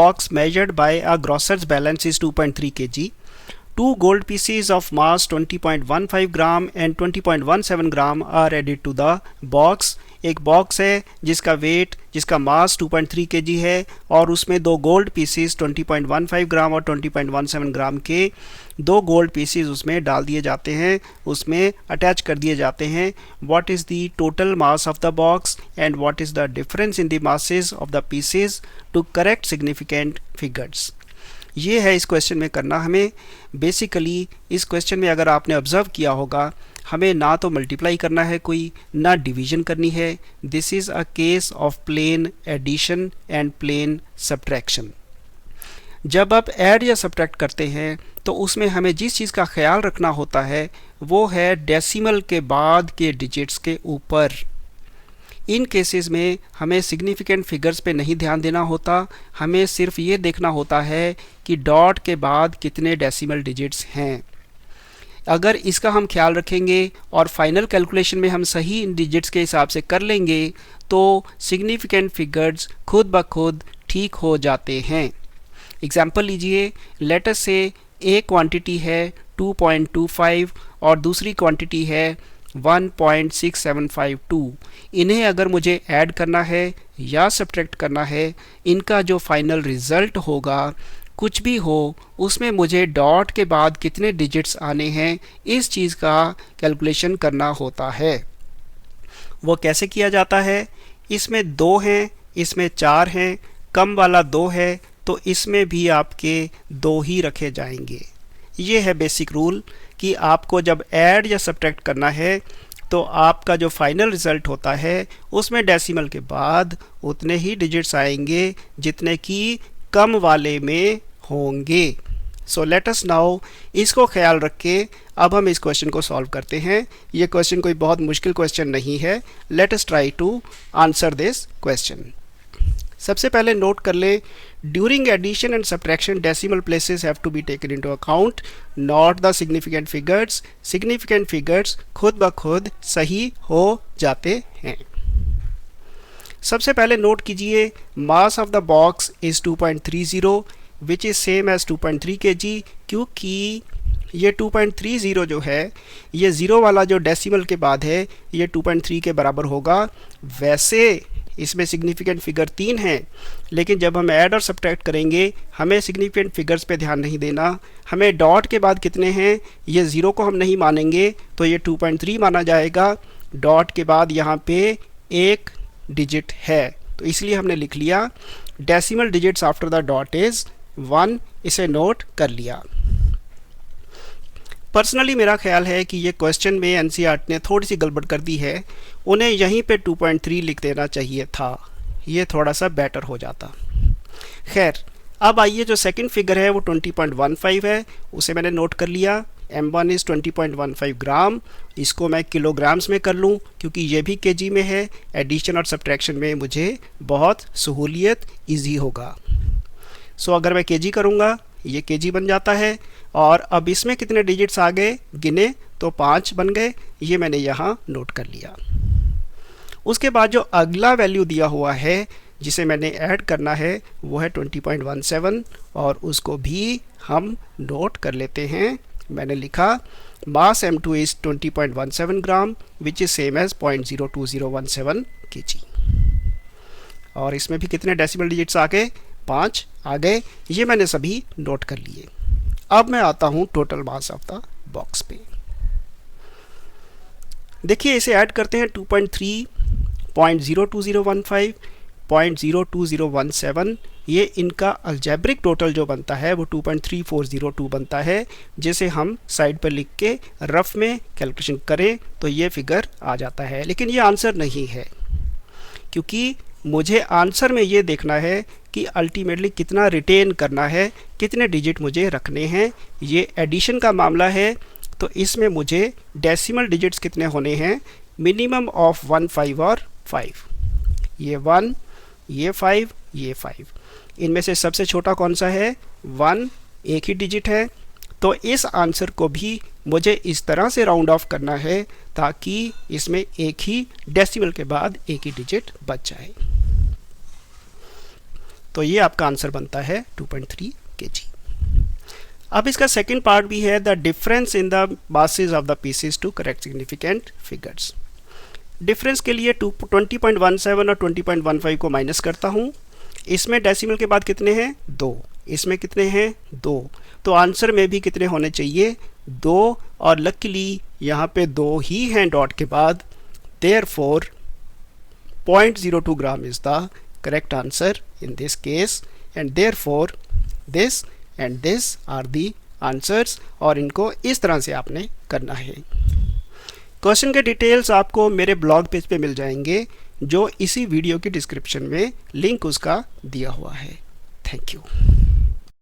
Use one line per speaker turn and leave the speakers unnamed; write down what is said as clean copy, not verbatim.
box measured by a grocer's balance is 2.3 kg. Two gold pieces of mass 20.15 gram and 20.17 gram are added to the box. एक box है जिसका मास 2.3 kg है और उसमें दो gold PCs 20.15 ग्राम और 20.17 ग्राम के दो गोल्ड पीसीज उसमें डाल दिए जाते हैं, उसमें अटैच कर दिए जाते हैं. What is the total mass of the box and what is the difference in the masses of the pieces to correct significant figures. ये है इस क्वेश्चन में करना हमें. बेसिकली इस क्वेश्चन में अगर आपने ऑब्जर्व किया होगा, हमें ना तो मल्टीप्लाई करना है कोई, ना डिवीजन करनी है. This is a case of plain addition and plain subtraction. जब आप ऐड या सब्ट्रैक्ट करते हैं तो उसमें हमें जिस चीज़ का ख्याल रखना होता है वो है डेसिमल के बाद के डिजिट्स के ऊपर. इन केसेस में हमें सिग्निफिकेंट फिगर्स पे नहीं ध्यान देना होता, हमें सिर्फ ये देखना होता है कि डॉट के बाद कितने डेसिमल डिजिट्स हैं. अगर इसका हम ख्याल रखेंगे और फाइनल कैलकुलेशन में हम सही इन डिजिट्स के हिसाब से कर लेंगे तो सिग्निफिकेंट फिगर्स खुद ब खुद ठीक हो जाते हैं. एग्जाम्पल लीजिए, लेट अस से एक क्वांटिटी है 2.25 और दूसरी क्वांटिटी है 1.6752. इन्हें अगर मुझे ऐड करना है या सब्ट्रैक्ट करना है, इनका जो फाइनल रिज़ल्ट होगा कुछ भी हो उसमें मुझे डॉट के बाद कितने डिजिट्स आने हैं इस चीज़ का कैलकुलेशन करना होता है. वो कैसे किया जाता है? इसमें 2 हैं, इसमें 4 हैं, कम वाला 2 है तो इसमें भी आपके 2 ही रखे जाएंगे. ये है बेसिक रूल कि आपको जब ऐड या सब्ट्रैक्ट करना है तो आपका जो फाइनल रिज़ल्ट होता है उसमें डेसिमल के बाद उतने ही डिजिट्स आएंगे जितने कि कम वाले में होंगे. सो लेट अस नाउ इसको ख्याल रख के अब हम इस क्वेश्चन को सॉल्व करते हैं. ये क्वेश्चन कोई बहुत मुश्किल क्वेश्चन नहीं है. Let us try to answer this question. सबसे पहले नोट कर ले, during addition and subtraction decimal places have to be taken into account, not the significant figures. Significant figures खुद ब खुद सही हो जाते हैं. सबसे पहले नोट कीजिए, mass of the box is 2.30 which is same as 2.3 kg. क्योंकि ये 2.30 जो है ये ज़ीरो वाला जो डेसिमल के बाद है ये 2.3 के बराबर होगा. वैसे इसमें सिग्निफिकेंट फिगर 3 हैं, लेकिन जब हम ऐड और सब्ट्रैक्ट करेंगे हमें सिग्निफिकेंट फिगर्स पे ध्यान नहीं देना. हमें डॉट के बाद कितने हैं ये ज़ीरो को हम नहीं मानेंगे तो ये 2.3 माना जाएगा. डॉट के बाद यहाँ पे एक डिजिट है तो इसलिए हमने लिख लिया decimal digits after the dot is 1. इसे नोट कर लिया. पर्सनली मेरा ख्याल है कि ये क्वेश्चन में एनसीईआरटी ने थोड़ी सी गड़बड़ कर दी है. उन्हें यहीं पे 2.3 लिख देना चाहिए था, ये थोड़ा सा बेटर हो जाता. खैर, अब आइए जो सेकंड फिगर है वो 20.15 है, उसे मैंने नोट कर लिया. M1 इज़ 20.15 ग्राम. इसको मैं किलोग्राम्स में कर लूँ क्योंकि ये भी केजी में है. एडिशन और सब्ट्रैक्शन में मुझे बहुत सहूलियत ईजी होगा. सो अगर मैं केजी करूँगा ये केजी बन जाता है. और अब इसमें कितने डिजिट्स आ गए गिने तो 5 बन गए. ये मैंने यहाँ नोट कर लिया. उसके बाद जो अगला वैल्यू दिया हुआ है जिसे मैंने ऐड करना है वो है 20.17 और उसको भी हम नोट कर लेते हैं. मैंने लिखा mass M2 is 20.17 gram which is same as 0.02017 kg. और इसमें भी कितने डेसिमल डिजिट्स आ गए? 5 आ गए. ये मैंने सभी नोट कर लिए. अब मैं आता हूँ total mass of the box पे. देखिए इसे ऐड करते हैं 2.3, 0.02015, 0.02017. ये इनका अलजेब्रिक टोटल जो बनता है वो 2.3402 बनता है, जिसे हम साइड पर लिख के रफ में कैलकुलेशन करें तो ये फिगर आ जाता है. लेकिन ये आंसर नहीं है क्योंकि मुझे आंसर में ये देखना है कि अल्टीमेटली कितना रिटेन करना है, कितने डिजिट मुझे रखने हैं. ये एडिशन का मामला है तो इसमें मुझे डेसिमल डिजिट्स कितने होने हैं, मिनिमम ऑफ 1, 5 और 5. ये 1, ये 5, ये 5. इनमें से सबसे छोटा कौन सा है? 1. एक ही डिजिट है. तो इस आंसर को भी मुझे इस तरह से राउंड ऑफ करना है ताकि इसमें एक ही डेसिमल के बाद एक ही डिजिट बच जाए. तो ये आपका आंसर बनता है 2.3 kg। अब इसका सेकंड पार्ट भी है, the difference in the masses of the pieces to correct significant figures. Difference के लिए 20.17 और 20.15 को माइनस करता हूँ। इसमें डेसिमल के बाद कितने हैं? 2। इसमें कितने हैं? 2। तो आंसर में भी कितने होने चाहिए? 2, और लकीली यहाँ पे 2 ही हैं डॉट के बाद। Therefore 0.02 gram is the correct answer in this case, and therefore this and this are the answers. और इनको इस तरह से आपने करना है। क्वेश्चन के डिटेल्स आपको मेरे ब्लॉग पेज पे मिल जाएंगे, जो इसी वीडियो की डिस्क्रिप्शन में लिंक उसका दिया हुआ है। Thank you.